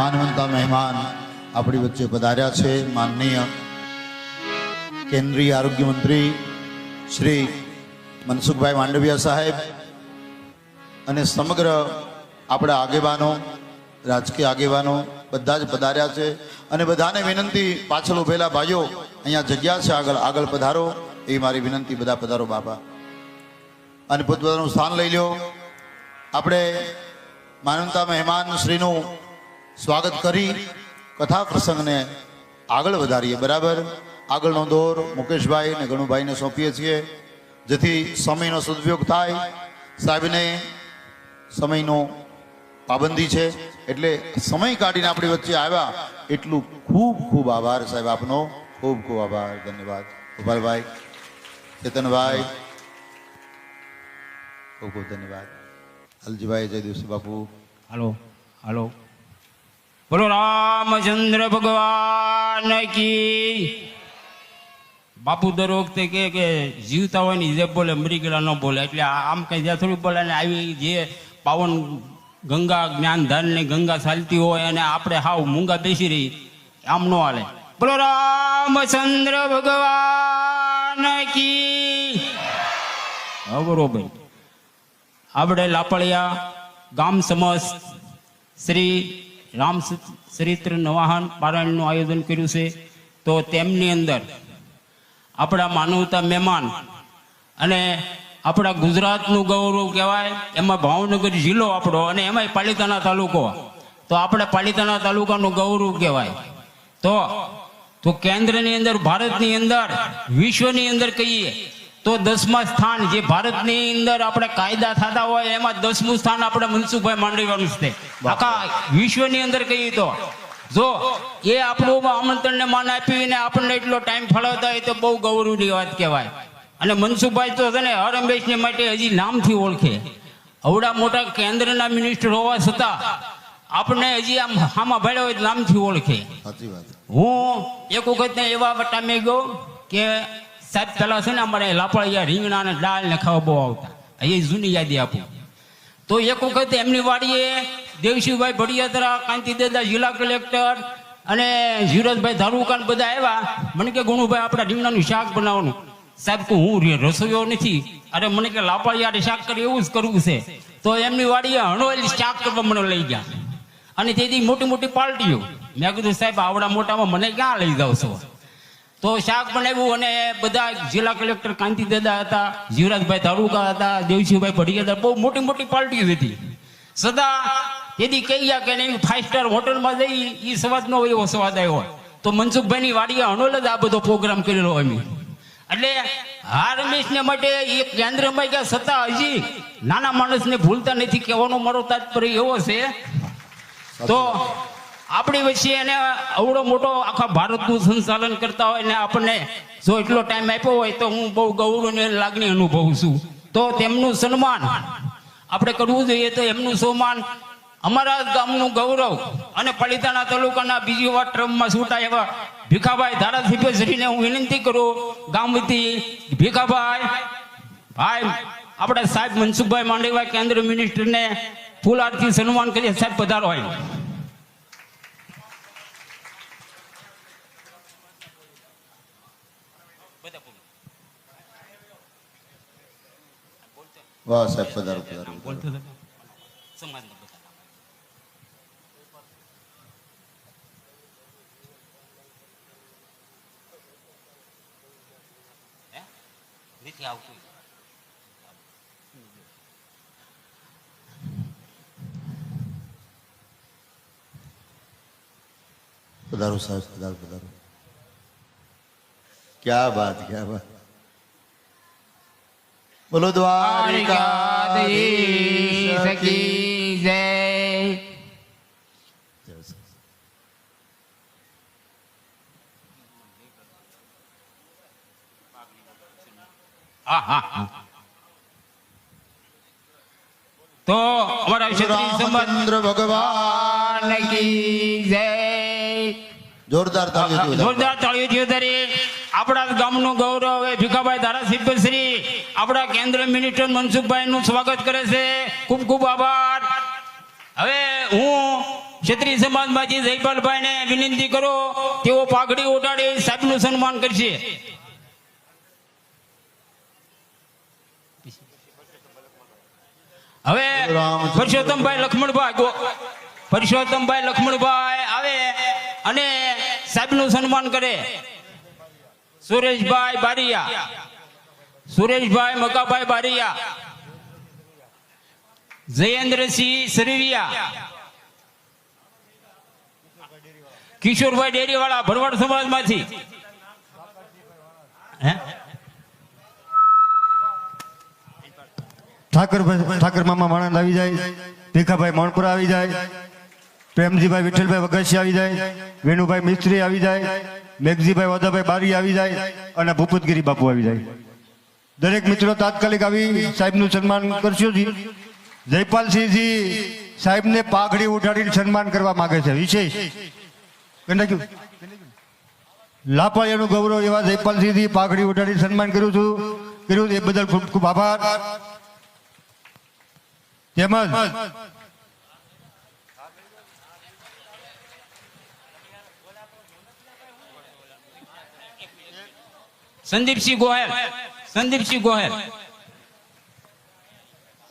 માનવંતા મહેમાન આપણી વચ્ચે પધાર્યા છે માનનીય કેન્દ્રીય આરોગ્ય મંત્રી શ્રી મનસુખભાઈ માંડવિયા સાહેબ અને સમગ્ર આપણા આગેવાનો રાજકીય આગેવાનો બધા જ પધાર્યા છે અને બધાને વિનંતી પાછળ ઉભેલા ભાઈઓ અહીંયા જગ્યા છે આગળ પધારો એ મારી વિનંતી બધા પધારો બાપા અને પોતપોતાનું સ્થાન લઈ લો આપણે માનવતા મહેમાન શ્રીનું સ્વાગત કરી કથા પ્રસંગને આગળ વધારીએ બરાબર આગળનો દોર મુકેશભાઈ અને ગણુભાઈને સોંપીએ છીએ જેથી સમયનો સદુપયોગ થાય સાહેબને સમયનો પાબંદી છે એટલે સમય કાઢીને આપણી વચ્ચે આવ્યા એટલું ખૂબ ખૂબ આભાર સાહેબ આપનો ખૂબ ખૂબ આભાર ધન્યવાદ ગોપાલભાઈ ચેતનભાઈ ખૂબ ખૂબ ધન્યવાદ અલજીભાઈ જય દિવસી બાપુ હાલો હાલો બોલો રામચંદ્ર ભગવાન કી બાપુ દર વખતે કે જીવતા હોય ને જે બોલે મરી ગયેલા ન બોલે એટલે આમ કઈ જ્યાં થોડી બોલે ને આવી જે પાવન ગંગા જ્ઞાનધાન ને ગંગા ચાલતી હોય અને આપણે હાવ મૂંગા બેસી રહી આમ ન હાલે બોલો રામચંદ્ર ભગવાન કી બરોબર આપણે લાપડિયા ગામ સમસ્ત શ્રી રામ ચરિત્ર નવાહન પારાયણનું આયોજન કર્યું છે તો તેમની અંદર આપણા માનવતા મહેમાન અને આપણા ગુજરાતનું ગૌરવ કહેવાય એમાં ભાવનગર જિલ્લો આપણો અને એમાંય પાલિતાણા તાલુકો તો આપણે પાલિતાણા તાલુકાનું ગૌરવ કહેવાય તો કેન્દ્રની અંદર ભારતની અંદર વિશ્વની અંદર કહીએ તો 10મા સ્થાન જે ભારતની અંદર આપણે કાયદા થતા હોય એમાં 10મું સ્થાન આપણે મનસુખભાઈ માંડવીવાનું છે આખા વિશ્વની અંદર કહીએ તો જો એ આપણું આમંત્રણને માન આપીને આપણને એટલો ટાઈમ ફાળવતા હોય તો બહુ ગૌરવની વાત કહેવાય અને મનસુખભાઈ તો છે ને હર હંમેશને માટે હજી નામથી ઓળખે અવડા મોટા કેન્દ્રના મિનિસ્ટર હોવા છતાં આપણને હજી આમ હામાં ભાડ્યા હોય નામથી ઓળખે હું એક વખત ને એવા ટાઈમે ગયો કે સાહેબ પેલા છે ને અમારે લાપડિયા રીંગણા અને દાળ ને ખાવા બહુ આવતા એ જૂની યાદી આપું તો એક વખત એમની વાડીએ દેવશિવભાઈ ભડિયાદરા કાંતિદાદા જિલ્લા કલેક્ટર અને જીવરાજભાઈ ધારુકાન બધા આવ્યા મને કે ગુણુભાઈ આપણા રીંગણાનું શાક બનાવવાનું સાહેબ કે હું રસોઈયો નથી અરે મને કે લાપડિયા શાક કરી એવું જ કરવું છે તો એમની વાડીએ હણોલી શાક કરવા મને લઈ ગયા અને તેથી મોટી મોટી પાર્ટીઓ મેં કીધું સાહેબ આવડા મોટામાં મને ક્યાં લઈ જાવ છો તો શાક બનાવ્યું અને બધા જિલ્લા કલેક્ટર કાંતિદાદા હતા જીવરાજભાઈ ધારુકા હતા દેવસિંહભાઈ ભડિયાદા બહુ મોટી મોટી પાર્ટીઓ હતી સદા તેથી કહી ગયા કે નહીં 5 સ્ટાર હોટલમાં જઈ એ સ્વાદ નો એવો સ્વાદ આવ્યો તો મનસુખભાઈની વાડીએ હણોલ જ આ બધો પ્રોગ્રામ કરેલો અમે એટલે હાર રમેશને માટે એ કેન્દ્રમાં ગયા છતાં હજી નાના માણસને ભૂલતા નથી કહેવાનો મારો તાત્પર્ય એવો છે તો આપણી વચ્ચે એને અવડો મોટો આખા ભારતનું સંચાલન કરતા હોય ને આપણને જો એટલો ટાઈમ આપ્યો હોય તો હું બહુ ગૌરવની લાગણી અનુભવું છું તો તેમનું સન્માન આપણે કરવું જોઈએ તો એમનું સન્માન અમારા ગામનું ગૌરવ અને પાલિતાણા તાલુકાના બીજી વાર ટ્રમમાં છૂટાય એવા ભીખાભાઈ ધારાસભ્યશ્રીને હું વિનંતી કરું ગામ વતી ભીખાભાઈ ભાઈ આપણા સાહેબ મનસુખભાઈ માંડવીયા કેન્દ્ર મિનિસ્ટરને ફૂલહારથી સન્માન કરીએ સાહેબ પધારો હોય વાહ સાહેબ પધારો પધારો બોલતો સમાજ નથી આવતું પધારો સાહેબ પધારો પધારો ક્યા બાત બોલો દ્વારિકાધીશ કી જય તો અમારા રામચંદ્ર ભગવાન કી જય જોરદાર તાળીઓ ધરી આપણા ગામનું ગૌરવ એ ભીખાભાઈ ધારાસભ્ય શ્રી આપણા કેન્દ્ર મિનિસ્ટર મનસુખભાઈ નું સ્વાગત કરે છે. ખૂબ ખૂબ આભાર. હવે હું ક્ષત્રિય સમાજમાંથી જયપાલભાઈને વિનંતી કરો, તેઓ પાઘડી ઓઢાડી સાહેબનું સન્માન કરશે. હવે પરસોત્તમભાઈ લક્ષ્મણભાઈ આવે અને સાહેબનું સન્માન કરે. સુરેશભાઈ બારિયા, સુરેશભાઈ મકાભાઈ બારિયા, જયેન્દ્રસિંહ સરવિયા, કિશોરભાઈ ડેરીવાળા ભરવાડ સમાજમાંથી. ઠાકર મામા માણંદ આવી જાય, ભીખાભાઈ મણપુરા આવી જાય, પ્રેમજીભાઈ વિઠ્ઠલભાઈ વઘાસી આવી જાય, વેણુભાઈ મિસ્ત્રી આવી જાય, મેઘજીભાઈ વાદાભાઈ બારી આવી જાય અને ભૂપતગીરી બાપુ આવી જાય. દરેક મિત્રો તાત્કાલિક આવી સાહેબનું સન્માન કરશો. જયપાલસિંહજી સાહેબને પાઘડી ઉઠાડીને સન્માન કરવા માંગે છે. વિશેષ લાપાળિયાનું ગૌરવ એવા જયપાલસિંહજી પાઘડી ઉઠાડીને સન્માન કર્યું એ બદલ ખૂબ ખૂબ આભાર. તેમજ સંદીપસિંહ ગોહેલ, સંદીપસિંહ ગોહેલ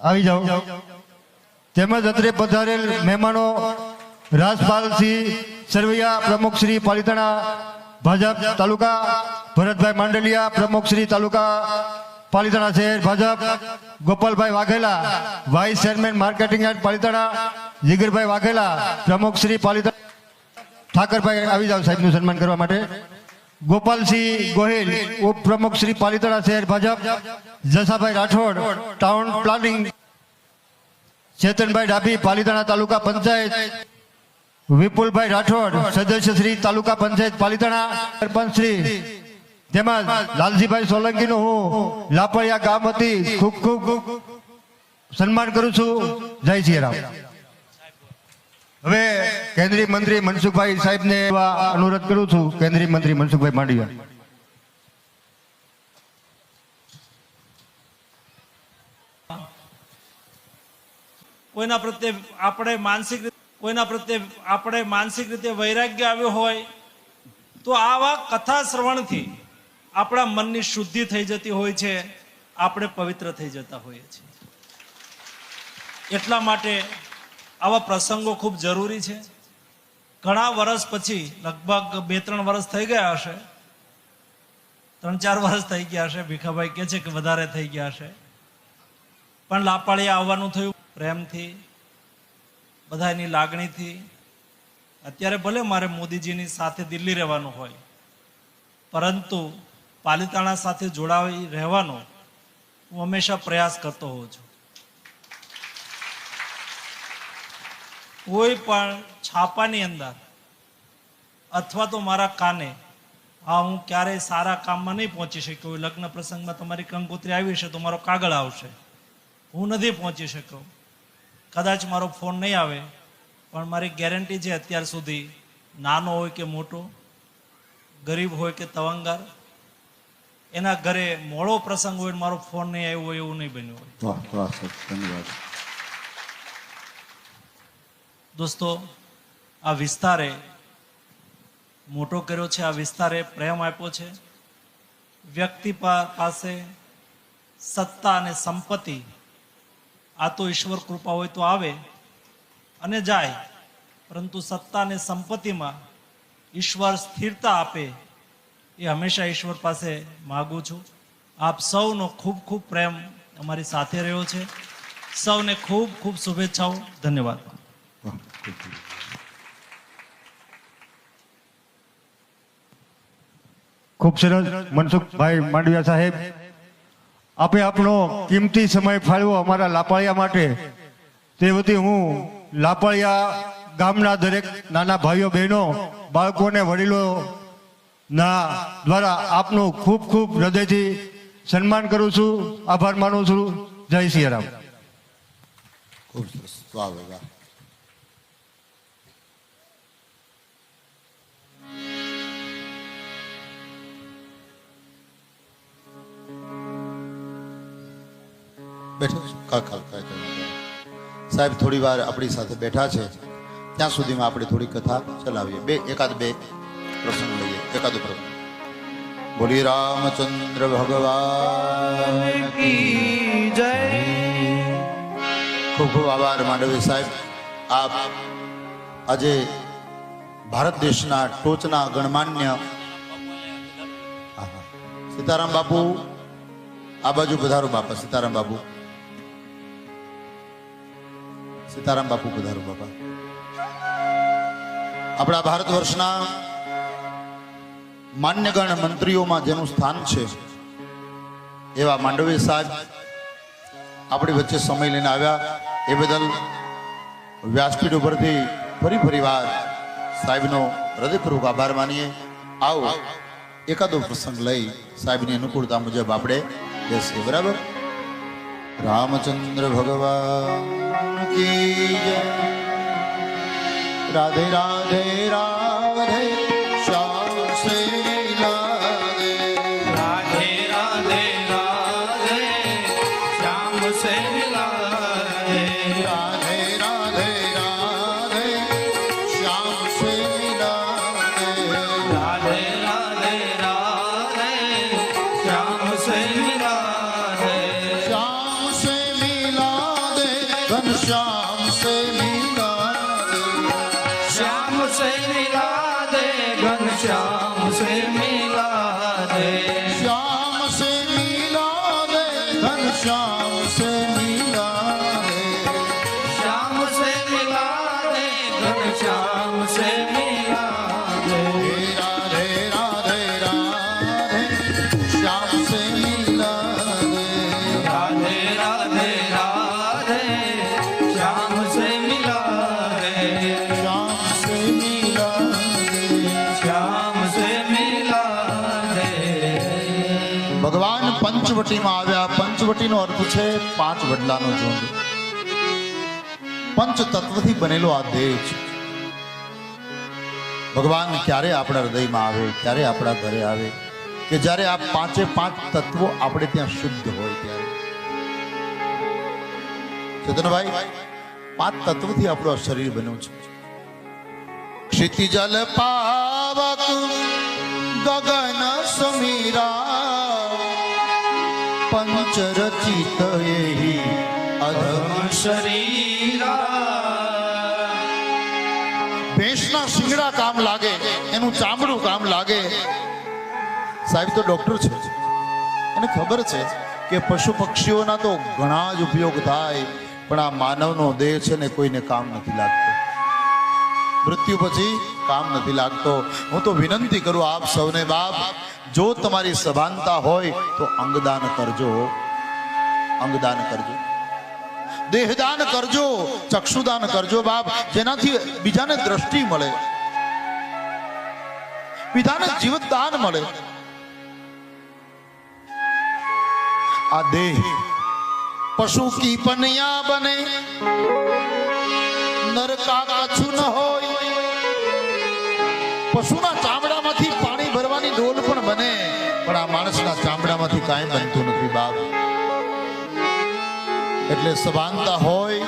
આવી જાઓ. તેમજ અત્રે પધારેલ મહેમાનો રાજપાલસિંહ સરવૈયા, પ્રમુખ શ્રી પાલિતાણા ભાજપ તાલુકા, ભરતભાઈ માંડલિયા, પ્રમુખ શ્રી તાલુકા પાલિતાણા શહેર Bhajapa, Gopalbhai Vaghela, vice chairman marketing yard Palitana, Jigarbhai Vaghela, પ્રમુખ શ્રી પાલિતાણા. ઠાકરભાઈ આવી જાવ સાહેબનું સન્માન કરવા માટે. ગોપાલસિંહ ગોહિલ, ઉપપ્રમુખ શ્રી પાલિતાણા શહેર ભાજપ, જસાભાઈ રાઠોડ, ટાઉન પ્લાનિંગ, ચેતનભાઈ ડાભી, પાલિતાણા તાલુકા પંચાયત, વિપુલભાઈ રાઠોડ, સદસ્ય શ્રી તાલુકા પંચાયત પાલિતાણા, સરપંચ શ્રી, તેમજ લાલજીભાઈ સોલંકીનું હું લાપડિયા ગામ હતી ખૂબ ખૂબ સન્માન કરું છું. જય શ્રી રામ. હવે કેન્દ્રીય મંત્રી મનસુખભાઈ સાહેબને અનુરોધ કરું છું. કેન્દ્રીય મંત્રી મનસુખભાઈ માંડવિયા. કોઈના પ્રત્યે આપણે માનસિક રીતે વૈરાગ્ય આવ્યો હોય તો આવા કથા શ્રવણથી આપણા મનની શુદ્ધિ થઈ જતી હોય છે, આપણે પવિત્ર થઈ જતા હોઈએ છીએ. એટલા માટે આવા પ્રસંગો ખૂબ જરૂરી છે. ઘણા વર્ષ પછી, લગભગ 2-3 વર્ષ થઈ ગયા હશે, 3-4 વર્ષ થઈ ગયા હશે, ભીખાભાઈ કહે છે કે વધારે થઈ ગયા હશે, પણ લાપાળિયા આવવાનું થયું પ્રેમથી, બધાની લાગણીથી. અત્યારે ભલે મારે મોદીજીની સાથે દિલ્હી રહેવાનું હોય, પરંતુ પાલિતાણા સાથે જોડાવી રહેવાનો હું હંમેશા પ્રયાસ કરતો હોઉં છું. કોઈ પણ છાપાની અંદર અથવા તો મારા કાને હું ક્યારેય સારા કામમાં નહીં પહોંચી શક્યો. લગ્ન પ્રસંગમાં તમારી કંકોત્રી આવી છે તો મારો કાગળ આવશે, હું નથી પહોંચી શક્યો. કદાચ મારો ફોન નહીં આવે, પણ મારી ગેરંટી છે અત્યાર સુધી, નાનો હોય કે મોટો, ગરીબ હોય કે તવંગાર, એના ઘરે મોડો પ્રસંગ હોય મારો ફોન નહીં આવ્યો હોય એવું નહીં બન્યું હોય. ધન્યવાદ. દોસ્તો, આ વિસ્તારે મોટો કર્યો છે, આ વિસ્તારે પ્રેમ આપ્યો છે. વ્યક્તિ પાસે સત્તા અને સંપત્તિ આ તો ઈશ્વર કૃપા હોય તો આવે અને જાય, પરંતુ સત્તા અને સંપત્તિમાં ઈશ્વર સ્થિરતા આપે એ હંમેશા ઈશ્વર પાસે માગું છું. આપ સૌનો ખૂબ ખૂબ પ્રેમ અમારી સાથે રહ્યો છે. સૌને ખૂબ ખૂબ શુભેચ્છાઓ. ધન્યવાદ. ખૂબ સરસ મનસુખભાઈ માંડવિયા સાહેબ, આપે આપણો કિંમતી સમય ફાળવ્યો અમારા લાપાળિયા માટે. તે વતી હું લાપાળિયા ગામના દરેક નાના ભાઈઓ બહેનો, બાળકોને વડીલો ના દ્વારા આપનું ખૂબ ખૂબ હૃદયથી સન્માન કરું છું, આભાર માનું છું. જય શ્રી રામ. ખૂબ સરસ. વાહ વાહ. બેઠો છું. સાહેબ થોડી વાર આપણી સાથે બેઠા છે, ત્યાં સુધીમાં આપણે થોડી કથા ચલાવીએ. એકાદ બે પ્રસંગ લઈએ. એકાદો પ્રસંગ બોલી રામચંદ્ર ભગવાન કી જય. ખૂબ ખૂબ આભાર માંડવી સાહેબ. આપ આજે ભારત દેશના ટોચના ગણમાન્ય સીતારામ બાપુ આ બાજુ પધારો. બાપા સીતારામ બાપુ, સીતારામ બાપુ પધારો. બાપા આપણા ભારત વર્ષના માન્યગણ મંત્રીઓમાં જેનું સ્થાન છે એવા માંડવી સાહેબ આપણી વચ્ચે સમય લઈને આવ્યા. એ બદલ વ્યાસપીઠ ઉપરથી ફરી વાર સાહેબનો હૃદયપૂર્વક આભાર માનીએ. આવો એકાદો પ્રસંગ લઈ સાહેબની અનુકૂળતા મુજબ આપણે બેસીએ. બરાબર. રામચંદ્ર ભગવાન કી જય. રાધે રાધે રાધે શ્યામ શ્રી રાધે. રાધે રાધે રાધે શ્યામ સે રાધે. રાધે રાધે રાધે શ્યામ શ્રી રાધે. રાધે રાધે રાધે શ્યામ સે રાધે. શ્યામ સે મિલા દે ઘનશ્યામ સે મિલા દે. શ્યામ સે રાધે ઘનશ્યામ સે રાધે. શ્યામ સે મિલા દે ઘનશ્યામ સે મિલા દે. શ્યામ સે રાધે ઘનશ્યામ સે રાધે. રાધે રાધે રાધે શ્યામ સે મિલા દે. રાધે રાધે રાધે શ્યામ સે રાધે. શ્યામ સે મિલા દે. શ્યામ સે રાધે. ભગવાન પંચવટીમાં આવ્યા. પંચવટીનો અર્થ છે પાંચ વડલાનો ઝુંડ. પંચ તત્વથી બનેલો આ દેહ છે. ભગવાન ક્યારે આપણા હૃદયમાં આવે, ક્યારે આપણા ઘરે આવે કે જ્યારે આ પાંચે પાંચ તત્વો આપણે ત્યાં શુદ્ધ હોય ત્યારે. ચેતનભાઈ, પાંચ તત્વથી આપણું આ શરીર બન્યું છે. ક્ષિતિજલ પાવક ગગન સમીરા પંચ રચિત એહી અધમ શરીરા. ભેંસના શિંગડા કામ લાગે, એનું ચામડું કામ લાગે. સાહેબ તો ડોક્ટર છે, એને ખબર છે કે પશુ પક્ષીઓના તો ઘણા જ ઉપયોગ થાય, પણ આ માનવનો દેહ છે ને કોઈને કામ નથી લાગતો. મૃત્યુ પછી કામ નથી લાગતો. હું તો વિનંતી કરું આપ સૌને, બાપ જો તમારી સભાનતા હોય તો અંગદાન કરજો. અંગદાન કરજો, દેહદાન કરજો, ચક્ષુદાન કરજો બાપ, જેનાથી બીજાને દ્રષ્ટિ મળે, બીજાને જીવતદાન મળે. આ દેહ પશુ કી પનિયા બને, નરકા કછું ન હોય. પશુના ચામડામાંથી પાણી ભરવાની ડોલ પણ બને, પણ આ માણસના ચામડામાંથી કાંઈ બનતું નથી બાપ. એટલે સભાનતા હોય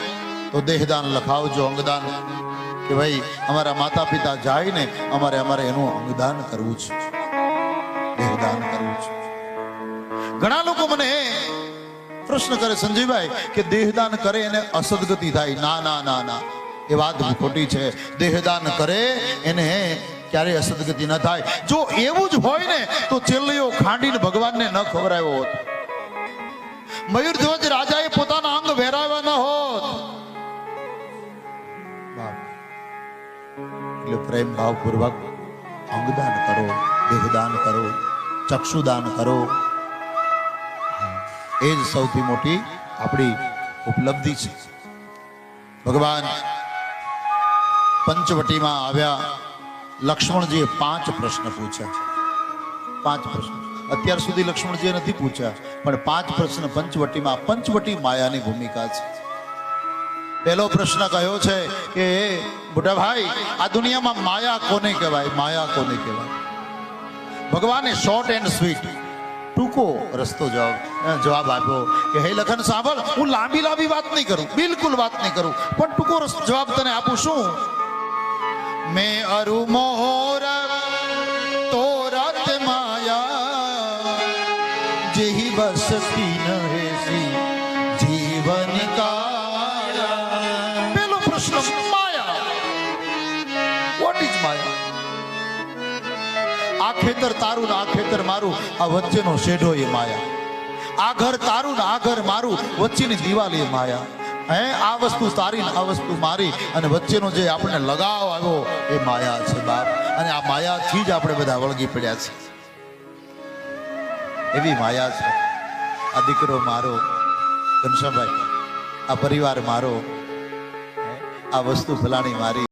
તો દેહદાન લખાવજો, અંગદાન. કે ભાઈ અમારા માતા પિતા જાય ને અમારે એનું અંગદાન કરવું છે, દેહદાન કરવું છે. ઘણા લોકો મને પ્રશ્ન કરે સંજયભાઈ કે દેહદાન કરે એને અસદગતિ થાય. ના ના ના ના, એ વાત ખોટી છે. દેહદાન કરે એને ક્યારેય અસદગતિ ન થાય. જો એવું જ હોય ને તો ચેલ્લીઓ ખાંડીને ભગવાનને ન ખવડાવ્યો હોત, મયુરધ્વજ રાજાએ પોતાના અંગ વેરાવ્યા ન હોત. એટલે પ્રેમ ભાવપૂર્વક અંગદાન કરો, દેહદાન કરો, ચક્ષુદાન કરો. એ જ સૌથી મોટી આપણી ઉપલબ્ધિ છે. ભગવાન પંચવટીમાં આવ્યા. લક્ષ્મણજીએ 5 પ્રશ્ન પૂછ્યા. 5 પ્રશ્ન અત્યાર સુધી લક્ષ્મણજીએ નથી પૂછ્યા, પણ 5 પ્રશ્ન પંચવટીમાં. પંચવટી માયાની ભૂમિકા છે. પહેલો પ્રશ્ન કહ્યો છે કે મોટા ભાઈ આ દુનિયામાં માયા કોને કહેવાય, માયા કોને કહેવાય? ભગવાને શોર્ટ એન્ડ સ્વીટ ટૂંકો રસ્તો જવાબ આપ્યો કે હે લખન સાંભળ, હું લાંબી વાત નહીં કરું, બિલકુલ વાત નહીં કરું, પણ ટૂંકો જવાબ તને આપું. શું मैं अरु मोर तोरत माया जेहि बसती न हेसी जीवन काया। પેલો પ્રશ્ન માયા, વોટ ઇઝ માયા? આ ખેતર તારું ને આ ખેતર મારું, આ વચ્ચેનો શેઢો એ માયા. આ ઘર તારું ને આ ઘર મારું, વચ્ચેની દિવાલ એ માયા. હે આ વસ્તુ તારી ને આ વસ્તુ મારી, અને વચ્ચેનો જે આપણને લગાવ આવ્યો એ માયા છે બાપ. અને આ માયાથી જ આપણે બધા વળગી પડ્યા છે. એવી માયા છે. આ દીકરો મારો ઘનશ્યામભાઈ, આ પરિવાર મારો, આ વસ્તુ ફલાણી મારી.